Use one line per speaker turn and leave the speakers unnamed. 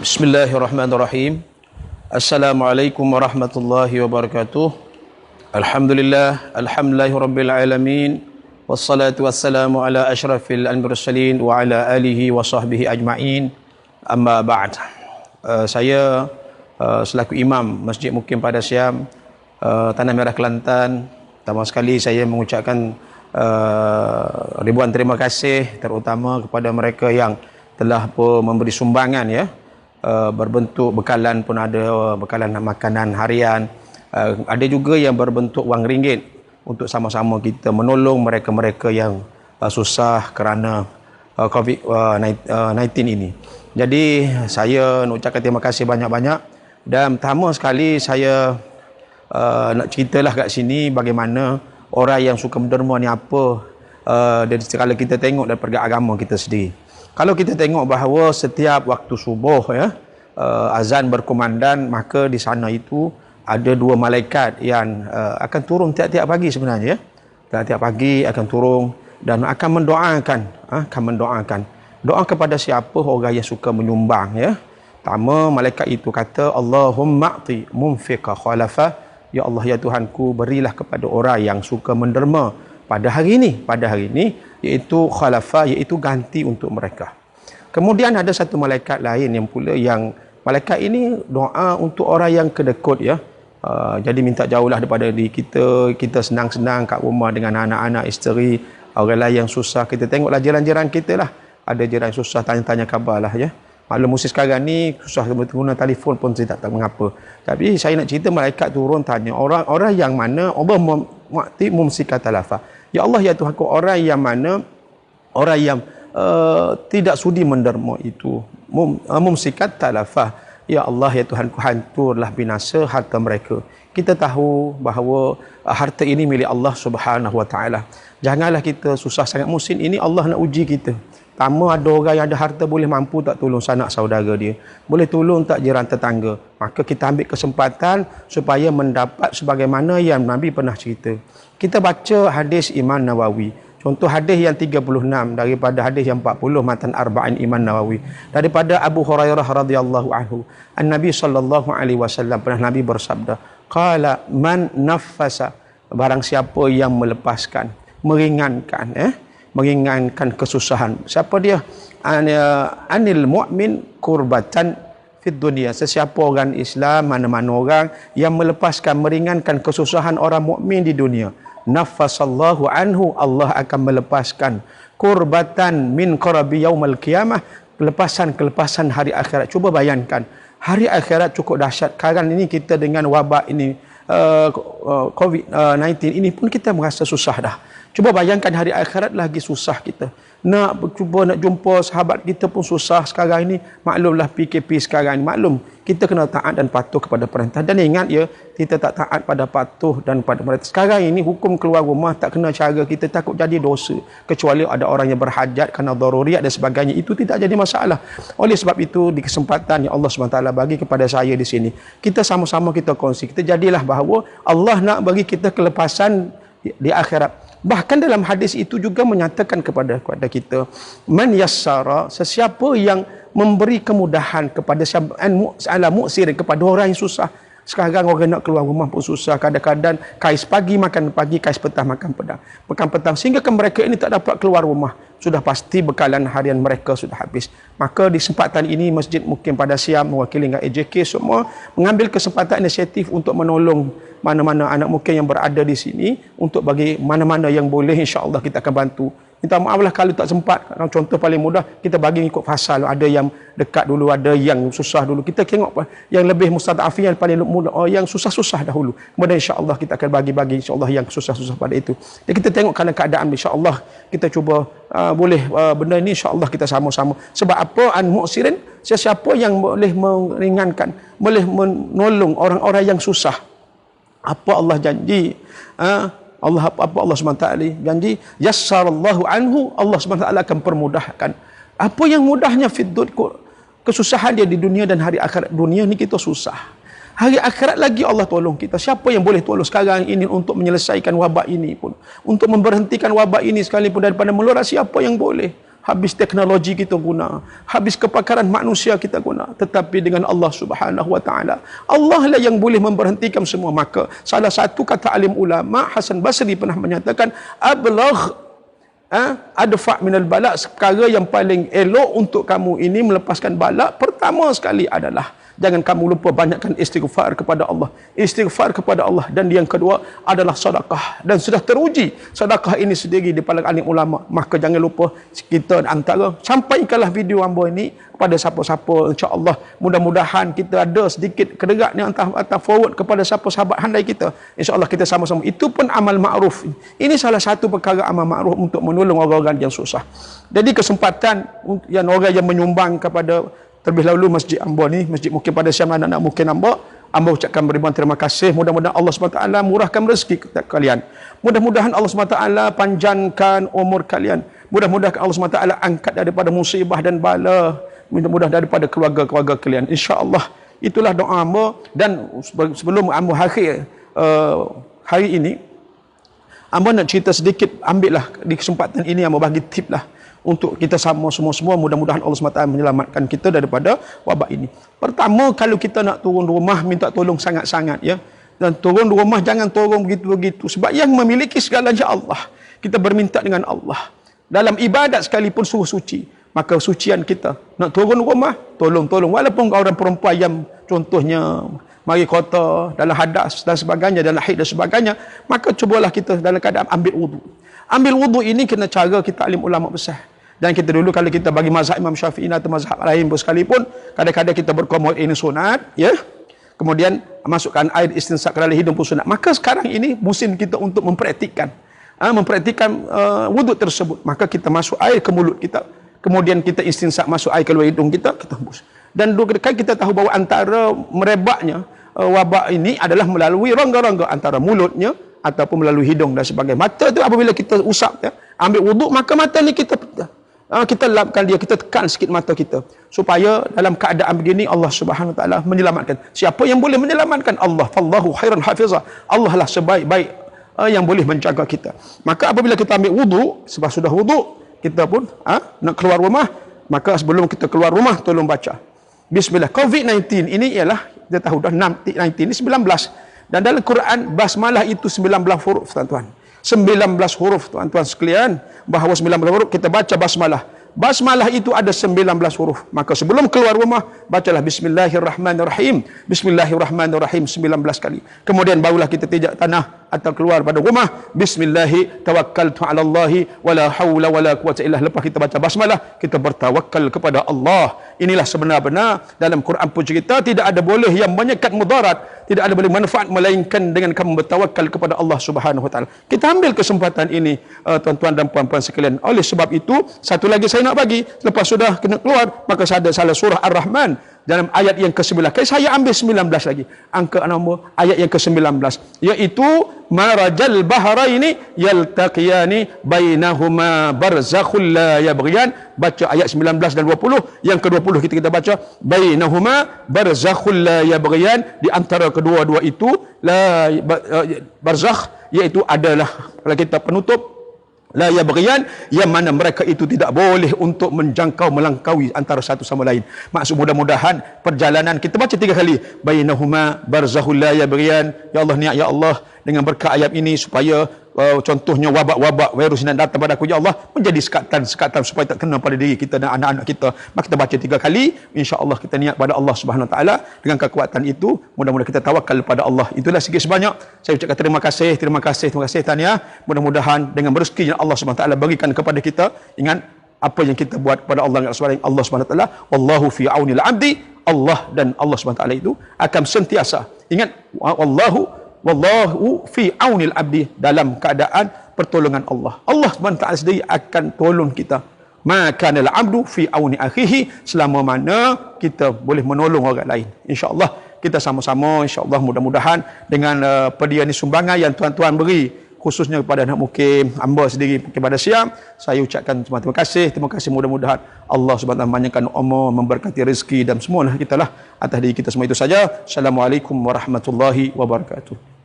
Bismillahirrahmanirrahim. Assalamualaikum warahmatullahi wabarakatuh. Alhamdulillahirabbil alamin. Wassalatu wassalamu ala asyrafil mursalin wa ala alihi wa sahbihi ajma'in. Amma ba'd. Saya selaku imam Masjid Mukim Padang Siam, Tanah Merah Kelantan, pertama sekali saya mengucapkan ribuan terima kasih terutama kepada mereka yang telah memberi sumbangan, ya, berbentuk bekalan pun ada, bekalan makanan harian, ada juga yang berbentuk wang ringgit untuk sama-sama kita menolong mereka-mereka yang susah kerana COVID-19 ini. Jadi saya nak ucapkan terima kasih banyak-banyak, dan pertama sekali saya nak ceritalah kat sini bagaimana orang yang suka menderma ni apa, dan kalau kita tengok daripada agama kita sendiri. Kalau kita tengok bahawa setiap waktu subuh, ya, azan berkumandang, maka di sana itu ada dua malaikat yang akan turun tiap-tiap pagi sebenarnya, ya. Tiap-tiap pagi akan turun dan akan mendoakan, doa kepada siapa orang yang suka menyumbang, ya. Pertama malaikat itu kata, Allahumma a'ti munfiqa khalafa, ya Allah, ya Tuhanku, berilah kepada orang yang suka menderma pada hari ini, iaitu khalafa, iaitu ganti untuk mereka. Kemudian ada satu malaikat lain yang pula, yang malaikat ini doa untuk orang yang kedekut, ya. Jadi minta jauhlah daripada diri kita, kita senang-senang kat rumah dengan anak-anak, isteri, orang lain yang susah. Kita tengoklah jiran-jiran kita lah, ada jiran susah, tanya-tanya khabar lah, ya. Maklum musim sekarang ni susah guna telefon pun saya tak tahu mengapa. Tapi saya nak cerita, malaikat turun tanya orang yang mana Allah mu'ti mumsikat talafa. Ya Allah, ya Tuhan, orang yang mana, orang yang tidak sudi menderma itu, mumsikat talafah. Ya Allah, ya Tuhan, hancurlah binasa harta mereka. Kita tahu bahawa harta ini milik Allah Subhanahu wa taala. Janganlah kita susah sangat musim ini, Allah nak uji kita. Pertama, ada orang yang ada harta, boleh mampu tak tolong sanak saudara dia, boleh tolong tak jiran tetangga, maka kita ambil kesempatan supaya mendapat sebagaimana yang Nabi pernah cerita. Kita baca hadis Imam Nawawi, contoh hadis yang 36 daripada hadis yang 40 matan arba'in Imam Nawawi, daripada Abu Hurairah radhiyallahu anhu, An-Nabi sallallahu alaihi wasallam, pernah Nabi bersabda, qala man naffasa, barang siapa yang melepaskan, meringankan kesusahan. Siapa dia? Anil mu'min kurbatan fid dunia. Sesiapa orang Islam, mana-mana orang yang melepaskan, meringankan kesusahan orang mukmin di dunia, nafasallahu anhu, Allah akan melepaskan kurbatan min qarabi yaumal qiyamah, kelepasan hari akhirat. Cuba bayangkan, hari akhirat cukup dahsyat. Sekarang ini kita dengan wabak ini, COVID-19 ini pun kita merasa susah dah. Cuba bayangkan hari akhirat lagi susah kita. Nak jumpa sahabat kita pun susah sekarang ini. Maklumlah PKP sekarang ini. Maklum, kita kena taat dan patuh kepada perintah. Dan ingat, ya, kita tak taat pada patuh dan pada perintah. Sekarang ini hukum keluar rumah tak kena cara, kita takut jadi dosa. Kecuali ada orang yang berhajat kerana daruriyat dan sebagainya, itu tidak jadi masalah. Oleh sebab itu, di kesempatan yang Allah SWT bagi kepada saya di sini, kita sama-sama kita kongsi. Kita jadilah bahawa Allah nak bagi kita kelepasan di akhirat. Bahkan dalam hadis itu juga menyatakan kepada kita, man yassara, sesiapa yang memberi kemudahan kepada ala mu'sir, kepada orang yang susah. Sekarang orang nak keluar rumah pun susah. Kadang-kadang kais pagi makan pagi, kais petang makan petang. Sehingga mereka ini tak dapat keluar rumah. Sudah pasti bekalan harian mereka sudah habis. Maka di kesempatan ini Masjid Mukim Padang Siam mewakili dengan AJK semua mengambil kesempatan inisiatif untuk menolong mana-mana anak mukim yang berada di sini, untuk bagi mana-mana yang boleh, insya-Allah kita akan bantu. Minta maaflah kalau tak sempat. Contoh paling mudah, kita bagi ikut fasal. Ada yang dekat dulu, ada yang susah dulu. Kita tengok yang lebih mustadafin, yang paling mudah, yang susah-susah dahulu. Kemudian insya-Allah kita akan bagi insya-Allah yang susah-susah pada itu. Dan kita tengok keadaan, insya-Allah kita cuba boleh benda ini, insya-Allah kita sama-sama. Sebab apa? An-mu'sirin, sesiapa yang boleh meringankan, boleh menolong orang-orang yang susah. Apa Allah janji? Apa Allah SWT janji? Yassarallahu anhu, Allah SWT akan permudahkan. Apa yang mudahnya fiddud, kesusahan dia di dunia dan hari akhirat. Dunia ni kita susah, hari akhirat lagi Allah tolong kita. Siapa yang boleh tolong sekarang ini untuk menyelesaikan wabak ini pun, untuk memberhentikan wabak ini sekalipun daripada meluat? Siapa yang boleh? habis teknologi kita guna, habis kepakaran manusia kita guna, tetapi dengan Allah Subhanahu wa taala, Allah lah yang boleh memberhentikan semua. Maka salah satu kata alim ulama Hasan Basri pernah menyatakan, ablagh adfa minal bala, perkara yang paling elok untuk kamu ini melepaskan bala pertama sekali adalah jangan kamu lupa banyakkan istighfar kepada Allah. Istighfar kepada Allah. Dan yang kedua adalah sedekah. Dan sudah teruji sedekah ini sendiri di kalangan alim ulama. Maka jangan lupa kita antara sampaikanlah video hamba ini kepada siapa-siapa, insya-Allah. Mudah-mudahan kita ada sedikit kederak ni hantar forward kepada siapa sahabat handai kita. Insya-Allah kita sama-sama. Itu pun amal ma'ruf. Ini salah satu perkara amal ma'ruf untuk menolong orang-orang yang susah. Jadi kesempatan yang orang yang menyumbang kepada terlebih dahulu Masjid Amba ni, Masjid Mukmin pada siang anak-anak mungkin Amba ucapkan beribuan terima kasih. Mudah-mudahan Allah SWT murahkan rezeki kalian. Mudah-mudahan Allah SWT panjangkan umur kalian. Mudah-mudahan Allah SWT angkat daripada musibah dan bala. Mudah-mudahan daripada keluarga-keluarga kalian. InsyaAllah itulah doa Amba. Dan sebelum Amba hari ini, Amba nak cerita sedikit, ambillah di kesempatan ini Amba bagi tip lah untuk kita semua mudah-mudahan Allah SWT menyelamatkan kita daripada wabak ini. Pertama, kalau kita nak turun rumah, minta tolong sangat-sangat ya. Dan turun rumah jangan turun begitu-begitu, sebab yang memiliki segalanya Allah. Kita berminta dengan Allah. Dalam ibadat sekalipun suruh suci, maka sucian kita. Nak turun rumah, tolong. Walaupun orang perempuan yang contohnya mari kota dalam hadas dan sebagainya, dalam haid dan sebagainya, maka cubalah kita dalam keadaan ambil wudu. Ambil wudu ini kena cara kita alim ulama besar. Dan kita dulu kalau kita bagi mazhab Imam Syafi'i atau mazhab lain pun sekalipun, kadang-kadang kita berkomol ini sunat, ya. Kemudian masukkan air istinsaq ke dalam hidung pun sunat. Maka sekarang ini musim kita untuk mempraktikkan wuduk tersebut. Maka kita masuk air ke mulut kita, kemudian kita istinsaq masuk air ke luar hidung kita hembus. Dan kita tahu bahawa antara merebaknya wabak ini adalah melalui rongga-rongga antara mulutnya ataupun melalui hidung dan sebagainya. Mata tu apabila kita usap ya, ambil wuduk, maka mata ni kita lapkan dia, kita tekan sikit mata kita supaya dalam keadaan begini Allah Subhanahu Wa Taala menyelamatkan. Siapa yang boleh menyelamatkan? Allah. Fallahu khairan hafizah. Allah lah sebaik-baik yang boleh menjaga kita. Maka apabila kita ambil wuduk, sebab sudah wuduk, kita pun nak keluar rumah, maka sebelum kita keluar rumah tolong baca Bismillah. COVID-19 ini ialah, kita tahu dah 19 ini 19. Dan dalam Quran basmalah itu 19 huruf, tuan-tuan. 19 huruf, tuan-tuan sekalian. Bahawa 19 huruf kita baca basmalah. Basmalah itu ada 19 huruf. Maka sebelum keluar rumah, bacalah Bismillahirrahmanirrahim. Bismillahirrahmanirrahim 19 kali. Kemudian barulah kita pijak tanah atau keluar pada rumah. Bismillahi tawakkaltu ala Allahi wala hawla wala quwwata illa. Lepas kita baca basmalah, kita bertawakal kepada Allah. Inilah sebenar-benar dalam Quran pun cerita, tidak ada boleh yang menyekat mudarat, tidak ada boleh manfaat melainkan dengan kamu bertawakal kepada Allah Subhanahu Wa Taala. Kita ambil kesempatan ini tuan-tuan dan puan-puan sekalian. Oleh sebab itu, satu lagi saya nak bagi, lepas sudah kena keluar, maka ada salah surah Ar-Rahman dalam ayat yang ke-11. Saya ambil 19 lagi. Angka nombor ayat yang ke-19, iaitu marajal bahraini yaltaqiyani bainahuma barzakhul la yabghiyan. Baca ayat 19 dan 20. Yang ke-20 kita baca bainahuma barzakhul la yabghiyan. Di antara kedua-dua itu barzakh, iaitu adalah, kalau kita penutup, la yabghiyan, yang mana mereka itu tidak boleh untuk melampaui antara satu sama lain. Maksud mudah-mudahan perjalanan kita baca 3 kali bainahuma barzakhul la yabghiyan. Ya Allah, niat ya Allah dengan berkat ayat ini supaya contohnya wabak-wabak virus yang datang pada aku, ya Allah, menjadi sekatan supaya tak kena pada diri kita dan anak-anak kita. Maka kita baca 3 kali, insya-Allah kita niat pada Allah Subhanahu Wa Taala. Dengan kekuatan itu, mudah-mudahan kita tawakal pada Allah. Itulah sikit sebanyak saya ucapkan terima kasih tahniah. Mudah-mudahan dengan rezeki yang Allah Subhanahu Wa Taala berikan kepada kita, ingat apa yang kita buat kepada Allah Subhanahu Wa Taala, wallahu fi aunil abdi. Allah dan Allah Subhanahu Wa Taala itu akan sentiasa, ingat, wallahu fi aunil abdi, dalam keadaan pertolongan Allah. Allah SWT sendiri akan tolong kita. Maka al abdu fi auni akhihi, selama mana kita boleh menolong orang lain. InsyaAllah kita sama-sama, insyaAllah mudah-mudahan dengan pedian sumbangan yang tuan-tuan beri, khususnya kepada anak mukim hamba sendiri kepada Siam, saya ucapkan terima kasih. Mudah-mudahan Allah SWT memanjangkan umur, memberkati rezeki dan semua kita lah atas diri kita semua. Itu saja. Assalamualaikum warahmatullahi wabarakatuh.